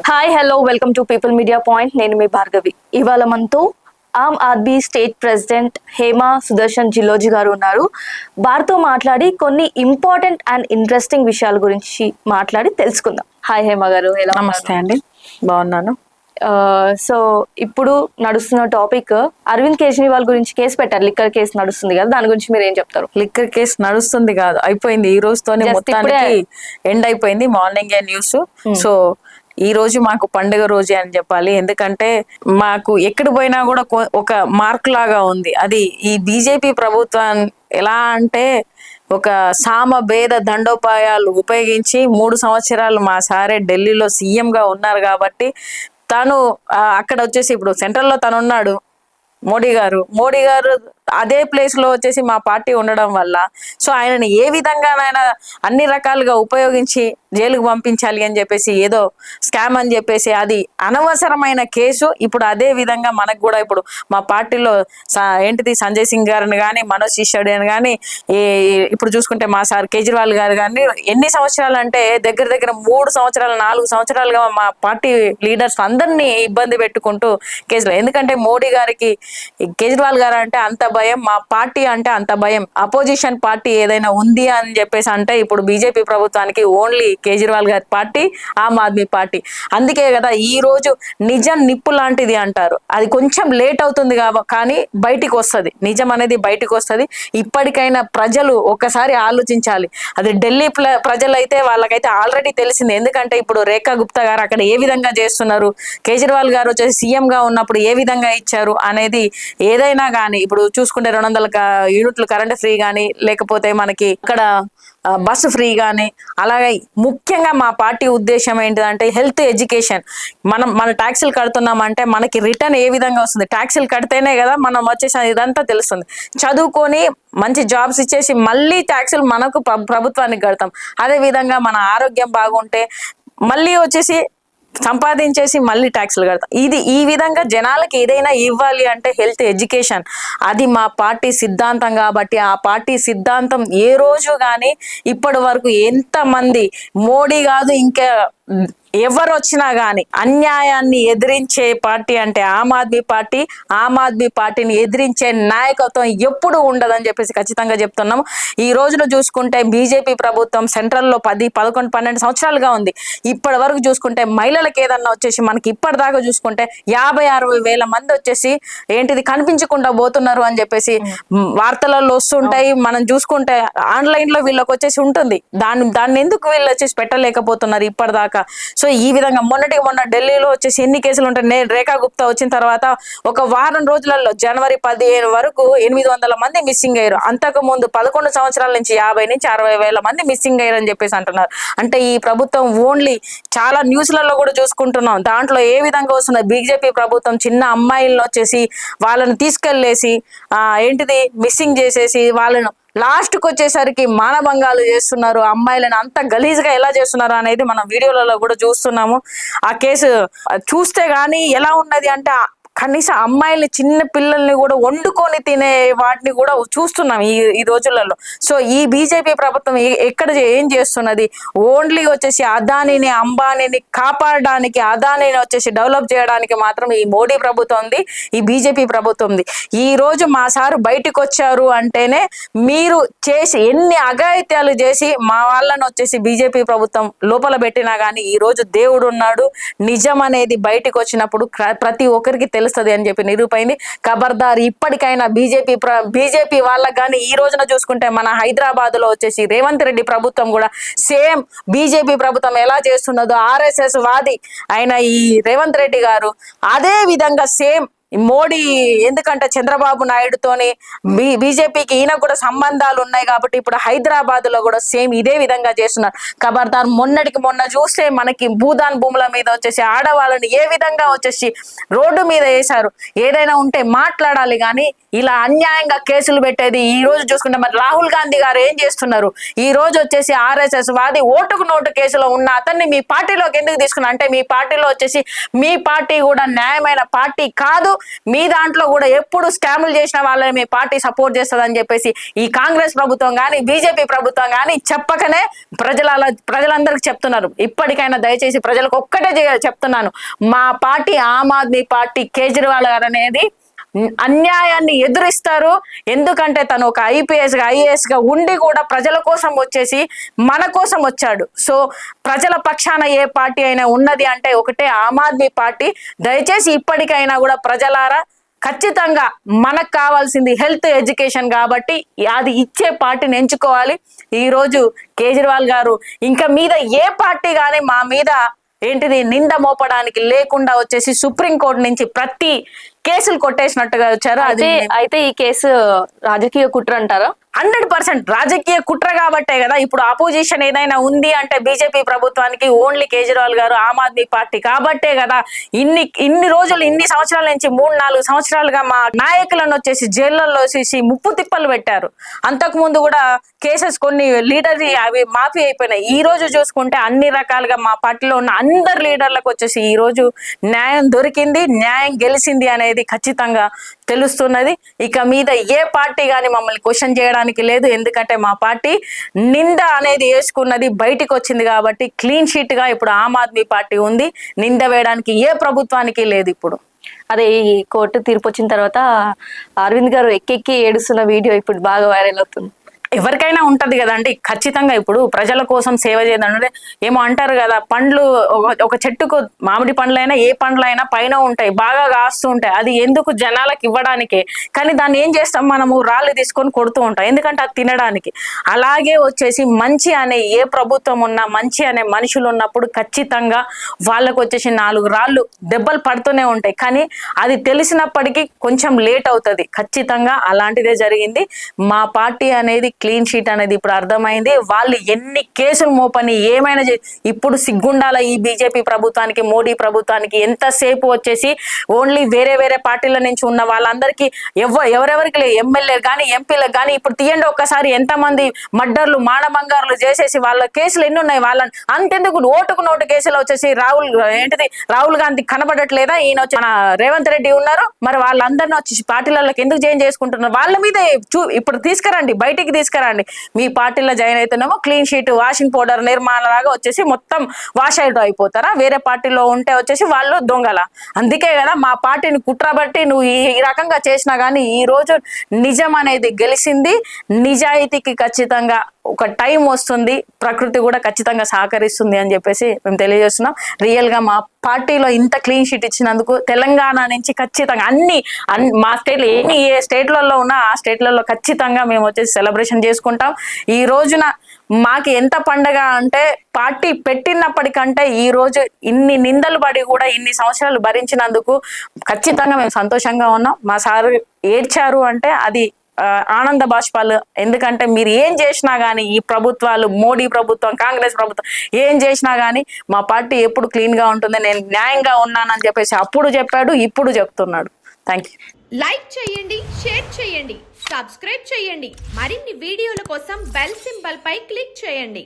Hi hello welcome to people media point. నేను మీ భార్గవి. ఇవాళ మనతో ఆమ్ ఆద్మీ స్టేట్ ప్రెసిడెంట్ హేమా సుదర్శన్ జిల్లోజీ గారు ఉన్నారు. వారితో మాట్లాడి కొన్ని ఇంపార్టెంట్ అండ్ ఇంట్రెస్టింగ్ విషయాల గురించి మాట్లాడి తెలుసుకుందాం. హాయ్ హేమా గారు, ఎలా నమస్తే అండి, బాగున్నాను. సో ఇప్పుడు నడుస్తున్న టాపిక్ అరవింద్ కేజ్రీవాల్ గురించి కేసు పెట్టారు. లిక్కర్ కేసు నడుస్తుంది కదా, దాని గురించి మీరు ఏం చెప్తారు? లిక్కర్ కేసు నడుస్తుంది కాదు, అయిపోయింది. ఈ రోజుతోనే మొత్తానికి ఎండ్ అయిపోయింది. Morning news. సో ఈ రోజు మాకు పండుగ రోజే అని చెప్పాలి. ఎందుకంటే మాకు ఎక్కడ పోయినా కూడా ఒక మార్క్ లాగా ఉంది. అది ఈ బీజేపీ ప్రభుత్వం ఎలా అంటే ఒక సామ భేద దండోపాయాలు ఉపయోగించి 3 సంవత్సరాలు మా సారే ఢిల్లీలో సీఎం గా ఉన్నారు కాబట్టి తను అక్కడ వచ్చేసి ఇప్పుడు సెంట్రల్ లో తను ఉన్నాడు. మోడీ గారు అదే ప్లేస్ లో వచ్చేసి మా పార్టీ ఉండడం వల్ల సో ఆయనని ఏ విధంగానైనా అన్ని రకాలుగా ఉపయోగించి జైలుకు పంపించాలి అని చెప్పేసి ఏదో స్కామ్ అని చెప్పేసి అది అనవసరమైన కేసు. ఇప్పుడు అదే విధంగా మనకు కూడా ఇప్పుడు మా పార్టీలో ఏంటిది సంజయ్ సింగ్ గారిని కానీ మనోజ్ సిసోడియాని కానీ ఇప్పుడు చూసుకుంటే మా సార్ కేజ్రీవాల్ గారు కానీ ఎన్ని సంవత్సరాలు అంటే దగ్గర 3 సంవత్సరాలు 4 సంవత్సరాలుగా మా పార్టీ లీడర్స్ అందరినీ ఇబ్బంది పెట్టుకుంటూ కేసులు. ఎందుకంటే మోడీ గారికి కేజ్రీవాల్ గారు అంటే అంత భయం, మా పార్టీ అంటే అంత భయం. అపోజిషన్ పార్టీ ఏదైనా ఉంది అని చెప్పేసి అంటే ఇప్పుడు బీజేపీ ప్రభుత్వానికి ఓన్లీ కేజ్రీవాల్ గారి పార్టీ, ఆమ్ ఆద్మీ పార్టీ. అందుకే కదా ఈ రోజు నిజం నిప్పు లాంటిది అంటారు. అది కొంచెం లేట్ అవుతుంది కానీ బయటికి వస్తుంది, నిజం అనేది బయటికి వస్తుంది. ఇప్పటికైనా ప్రజలు ఒక్కసారి ఆలోచించాలి. అది ఢిల్లీ ప్రజలైతే వాళ్ళకైతే ఆల్రెడీ తెలిసింది. ఎందుకంటే ఇప్పుడు రేఖా గుప్తా గారు అక్కడ ఏ విధంగా చేస్తున్నారు, కేజ్రీవాల్ గారు వచ్చేసి సీఎం గా ఉన్నప్పుడు ఏ విధంగా ఇచ్చారు అనేది ఏదైనా కానీ ఇప్పుడు చూసుకుంటే 200 యూనిట్లు కరెంట్ ఫ్రీ కానీ లేకపోతే మనకి ఇక్కడ బస్సు ఫ్రీ కానీ, అలాగే ముఖ్యంగా మా పార్టీ ఉద్దేశం ఏంటిదంటే హెల్త్ ఎడ్యుకేషన్. మన ట్యాక్సులు కడుతున్నామంటే మనకి రిటర్న్ ఏ విధంగా వస్తుంది, ట్యాక్సులు కడితేనే కదా మనం వచ్చేసి ఇదంతా తెలుస్తుంది. చదువుకొని మంచి జాబ్స్ ఇచ్చేసి మళ్ళీ ట్యాక్సులు మనకు ప్రభుత్వానికి కడతాం. అదే విధంగా మన ఆరోగ్యం బాగుంటే మళ్ళీ వచ్చేసి సంపాదించేసి మళ్ళీ ట్యాక్సులు కడతాం. ఈ విధంగా జనాలకి ఏదైనా ఇవ్వాలి అంటే హెల్త్ ఎడ్యుకేషన్ అది మా పార్టీ సిద్ధాంతం. కాబట్టి ఆ పార్టీ సిద్ధాంతం ఏ రోజు కానీ ఇప్పటి వరకు ఎంతమంది మోడీ కాదు ఇంకా ఎవరు వచ్చినా కానీ అన్యాయాన్ని ఎదిరించే పార్టీ అంటే ఆమ్ ఆద్మీ పార్టీ. ఆమ్ ఆద్మీ పార్టీని ఎదిరించే నాయకత్వం ఎప్పుడు ఉండదని చెప్పేసి ఖచ్చితంగా చెప్తున్నాము. ఈ రోజున చూసుకుంటే బీజేపీ ప్రభుత్వం సెంట్రల్లో 10, 11, 12 సంవత్సరాలుగా ఉంది. ఇప్పటి వరకు చూసుకుంటే మహిళలకు ఏదన్నా వచ్చేసి మనకి ఇప్పటిదాకా చూసుకుంటే 50-60 వేల మంది వచ్చేసి ఏంటిది కనిపించకుండా పోతున్నారు అని చెప్పేసి వార్తలలో వస్తుంటాయి. మనం చూసుకుంటే ఆన్లైన్ లో వీళ్ళకి వచ్చేసి ఉంటుంది. దాన్ని ఎందుకు వీళ్ళు వచ్చేసి పెట్టలేకపోతున్నారు ఇప్పటిదాకా? సో ఈ విధంగా మొన్న ఢిల్లీలో వచ్చేసి ఎన్ని కేసులు ఉంటాయి. రేఖా గుప్తా వచ్చిన తర్వాత ఒక వారం రోజులలో జనవరి 15 వరకు 800 మంది మిస్సింగ్ అయ్యారు. అంతకు ముందు 11 సంవత్సరాల నుంచి 50-60 వేల మంది మిస్సింగ్ అయ్యారు అని చెప్పేసి అంటున్నారు. అంటే ఈ ప్రభుత్వం ఓన్లీ చాలా న్యూస్లలో కూడా చూసుకుంటున్నాం. దాంట్లో ఏ విధంగా వస్తున్నది, బీజేపీ ప్రభుత్వం చిన్న అమ్మాయిలను వచ్చేసి వాళ్ళని తీసుకెళ్లేసి ఏంటిది మిస్సింగ్ చేసేసి వాళ్ళను లాస్ట్కి వచ్చేసరికి మానభంగాలు చేస్తున్నారు. అమ్మాయిలను అంత గలీజ్గా ఎలా చేస్తున్నారు అనేది మనం వీడియోలలో కూడా చూస్తున్నాము. ఆ కేసు చూస్తే గానీ ఎలా ఉన్నది అంటే కనీసం అమ్మాయిల్ని చిన్న పిల్లల్ని కూడా వండుకొని తినే వాటిని కూడా చూస్తున్నాం ఈ రోజులలో. సో ఈ బీజేపీ ప్రభుత్వం ఎక్కడ ఏం చేస్తున్నది, ఓన్లీ వచ్చేసి అదానిని అంబానీని కాపాడడానికి, అదానిని వచ్చేసి డెవలప్ చేయడానికి మాత్రం ఈ మోడీ ప్రభుత్వం ఉంది, ఈ బీజేపీ ప్రభుత్వం ఉంది. ఈ రోజు మా సారు బయటకు వచ్చారు అంటేనే మీరు చేసి ఎన్ని అఘాయిత్యాలు చేసి మా వాళ్ళని వచ్చేసి బీజేపీ ప్రభుత్వం లోపల పెట్టినా కానీ ఈ రోజు దేవుడు ఉన్నాడు. నిజం అనేది బయటకు వచ్చినప్పుడు ప్రతి ఒక్కరికి తెలుస్తుంది అని చెప్పి నిరూపైంది. ఖబర్దార్, ఇప్పటికైనా బీజేపీ వాళ్ళకి కానీ ఈ రోజున చూసుకుంటే మన హైదరాబాద్ లో వచ్చేసి రేవంత్ రెడ్డి ప్రభుత్వం కూడా సేమ్ బీజేపీ ప్రభుత్వం ఎలా చేస్తున్నదో ఆర్ఎస్ఎస్ వాది అయిన ఈ రేవంత్ రెడ్డి గారు అదే విధంగా సేమ్ మోడీ, ఎందుకంటే చంద్రబాబు నాయుడుతోని బీజేపీకి ఈయన కూడా సంబంధాలు ఉన్నాయి కాబట్టి ఇప్పుడు హైదరాబాద్ లో కూడా సేమ్ ఇదే విధంగా చేస్తున్నారు. ఖబర్దార్, మొన్న చూస్తే మనకి భూదాన్ భూముల మీద వచ్చేసి ఆడవాళ్ళని ఏ విధంగా వచ్చేసి రోడ్డు మీద వేశారు. ఏదైనా ఉంటే మాట్లాడాలి కానీ ఇలా అన్యాయంగా కేసులు పెట్టేది. ఈ రోజు చూసుకుంటే మరి రాహుల్ గాంధీ గారు ఏం చేస్తున్నారు? ఈ రోజు వచ్చేసి RSS వాది ఓటుకు నోటు కేసులో ఉన్న అతన్ని మీ పార్టీలోకి ఎందుకు తీసుకున్నా అంటే మీ పార్టీలో వచ్చేసి మీ పార్టీ కూడా న్యాయమైన పార్టీ కాదు, మీ దాంట్లో కూడా ఎప్పుడు స్కాములు చేసిన వాళ్ళని మీ పార్టీ సపోర్ట్ చేస్తుందని చెప్పేసి ఈ కాంగ్రెస్ ప్రభుత్వం కానీ బీజేపీ ప్రభుత్వం కానీ చెప్పకనే ప్రజలందరికీ చెప్తున్నారు. ఇప్పటికైనా దయచేసి ప్రజలకు ఒక్కటే చెప్తున్నాను, మా పార్టీ ఆమ్ ఆద్మీ పార్టీ కేజ్రీవాల్ గారు అనేది అన్యాయాన్ని ఎదురిస్తారు. ఎందుకంటే తను ఒక IAS గా ఉండి కూడా ప్రజల కోసం వచ్చేసి మన కోసం వచ్చాడు. సో ప్రజల పక్షాన ఏ పార్టీ అయినా ఉన్నది అంటే ఒకటే ఆమ్ ఆద్మీ పార్టీ. దయచేసి ఇప్పటికైనా కూడా ప్రజలారా ఖచ్చితంగా మనకు కావాల్సింది హెల్త్ ఎడ్యుకేషన్ కాబట్టి అది ఇచ్చే పార్టీని ఎంచుకోవాలి. ఈరోజు కేజ్రీవాల్ గారు ఇంకా మీద ఏ పార్టీ కానీ మా మీద ఏంటిది నింద మోపడానికి లేకుండా వచ్చేసి సుప్రీంకోర్టు నుంచి ప్రతి కేసులు కొట్టేసినట్టుగా వచ్చారు. అయితే ఈ కేసు రాజకీయ కుట్ర అంటారా? 100% రాజకీయ కుట్ర కాబట్టే కదా ఇప్పుడు అపోజిషన్ ఏదైనా ఉంది అంటే బీజేపీ ప్రభుత్వానికి ఓన్లీ కేజ్రీవాల్ గారు ఆమ్ ఆద్మీ పార్టీ కాబట్టే కదా ఇన్ని రోజులు ఇన్ని సంవత్సరాల నుంచి 3-4 సంవత్సరాలుగా మా నాయకులను వచ్చేసి జైళ్ళల్లో వచ్చేసి ముప్పు తిప్పలు పెట్టారు. అంతకు ముందు కూడా కేసెస్ కొన్ని లీడర్ అవి మాఫీ అయిపోయినాయి. ఈ రోజు చూసుకుంటే అన్ని రకాలుగా మా పార్టీలో ఉన్న అందరు లీడర్లకు వచ్చేసి ఈ రోజు న్యాయం దొరికింది, న్యాయం గెలిచింది అనేది ఖచ్చితంగా తెలుస్తున్నది. ఇక మీద ఏ పార్టీ కానీ మమ్మల్ని క్వశ్చన్ చేయడానికి లేదు. ఎందుకంటే మా పార్టీ నింద అనేది వేసుకున్నది బయటికి వచ్చింది కాబట్టి క్లీన్ షీట్ గా ఇప్పుడు ఆమ్ ఆద్మీ పార్టీ ఉంది. నింద వేయడానికి ఏ ప్రభుత్వానికి లేదు. ఇప్పుడు అదే ఈ కోర్టు తీర్పు వచ్చిన తర్వాత అరవింద్ గారు ఎక్కెక్కి ఏడుస్తున్న వీడియో ఇప్పుడు బాగా వైరల్ అవుతుంది. ఎవరికైనా ఉంటది కదండి, ఖచ్చితంగా ఇప్పుడు ప్రజల కోసం సేవ చేయదంటే ఏమో అంటారు కదా, పండ్లు ఒక చెట్టుకు మామిడి పండ్లైనా ఏ పండ్లైనా పైన ఉంటాయి, బాగా కాస్తూ ఉంటాయి, అది ఎందుకు జనాలకు ఇవ్వడానికే. కానీ దాన్ని ఏం చేస్తాం మనము, రాళ్ళు తీసుకొని కొడుతూ ఉంటాం, ఎందుకంటే అది తినడానికి. అలాగే వచ్చేసి మంచి అనే ఏ ప్రభుత్వం ఉన్నా మంచి అనే మనుషులు ఉన్నప్పుడు ఖచ్చితంగా వాళ్ళకు వచ్చేసి 4 రాళ్ళు దెబ్బలు పడుతూనే ఉంటాయి. కానీ అది తెలిసినప్పటికీ కొంచెం లేట్ అవుతుంది. ఖచ్చితంగా అలాంటిదే జరిగింది. మా పార్టీ అనేది క్లీన్ షీట్ అనేది ఇప్పుడు అర్థమైంది. వాళ్ళు ఎన్ని కేసులు మోపని ఏమైనా ఇప్పుడు సిగ్గుండాల ఈ బీజేపీ ప్రభుత్వానికి, మోడీ ప్రభుత్వానికి. ఎంతసేపు వచ్చేసి ఓన్లీ వేరే పార్టీల నుంచి ఉన్న వాళ్ళందరికీ ఎవరెవరికి ఎమ్మెల్యే కానీ ఎంపీలకు కానీ ఇప్పుడు తీయండి ఒక్కసారి ఎంతమంది మర్డర్లు మానభంగారులు చేసేసి వాళ్ళ కేసులు ఎన్ని ఉన్నాయి. వాళ్ళని అంతెందుకు ఓటుకు నోటు కేసులో వచ్చేసి రాహుల్ గాంధీ కనబడట్లేదా? ఈయన వచ్చి మన రేవంత్ రెడ్డి ఉన్నారు, మరి వాళ్ళందరినీ వచ్చి పార్టీలలోకి ఎందుకు జాయిన్ చేసుకుంటున్నారు? వాళ్ళ మీద ఇప్పుడు తీసుకురండి, బయటికి తీసుకురండి. మీ పార్టీలో జాయిన్ అయితేనేమో క్లీన్ షీట్, వాషింగ్ పౌడర్ నిర్మాణలాగా వచ్చేసి మొత్తం వాష్ అవుట్ అయిపోతారా? వేరే పార్టీలో ఉంటే వచ్చేసి వాళ్ళు దొంగల. అందుకే కదా మా పార్టీని కుట్రబట్టి నువ్వు ఈ రకంగా చేసినా కానీ ఈ రోజు నిజం అనేది గెలిచింది. నిజాయితీకి ఖచ్చితంగా ఒక టైం వస్తుంది, ప్రకృతి కూడా ఖచ్చితంగా సహకరిస్తుంది అని చెప్పేసి మేము తెలియజేస్తున్నాం. రియల్ గా మా పార్టీలో ఇంత క్లీన్ షీట్ ఇచ్చినందుకు తెలంగాణ నుంచి ఖచ్చితంగా మా స్టేట్లో ఏ స్టేట్లలో ఉన్నా ఆ స్టేట్లలో ఖచ్చితంగా మేము వచ్చేసి సెలబ్రేషన్ చేసుకుంటాం. ఈ రోజున మాకు ఎంత పండగ అంటే పార్టీ పెట్టినప్పటికంటే ఈ రోజు ఇన్ని నిందలు పడి కూడా ఇన్ని సంవత్సరాలు భరించినందుకు ఖచ్చితంగా మేము సంతోషంగా ఉన్నాం. మా సార్ ఏడ్చారు అంటే అది ఆనంద బాష్పాలు. ఎందుకంటే మీరు ఏం చేసినా కానీ ఈ ప్రభుత్వాలు, మోడీ ప్రభుత్వం, కాంగ్రెస్ ప్రభుత్వం ఏం చేసినా కానీ మా పార్టీ ఎప్పుడు క్లీన్ గా ఉంటుంది, నేను న్యాయంగా ఉన్నానని చెప్పేసి అప్పుడు చెప్పాడు, ఇప్పుడు చెప్తున్నాడు. Thank you. లైక్ చేయండి, షేర్ చేయండి, సబ్స్క్రైబ్ చేయండి. మరిన్ని వీడియోల కోసం బెల్ సింబల్ పై క్లిక్ చేయండి.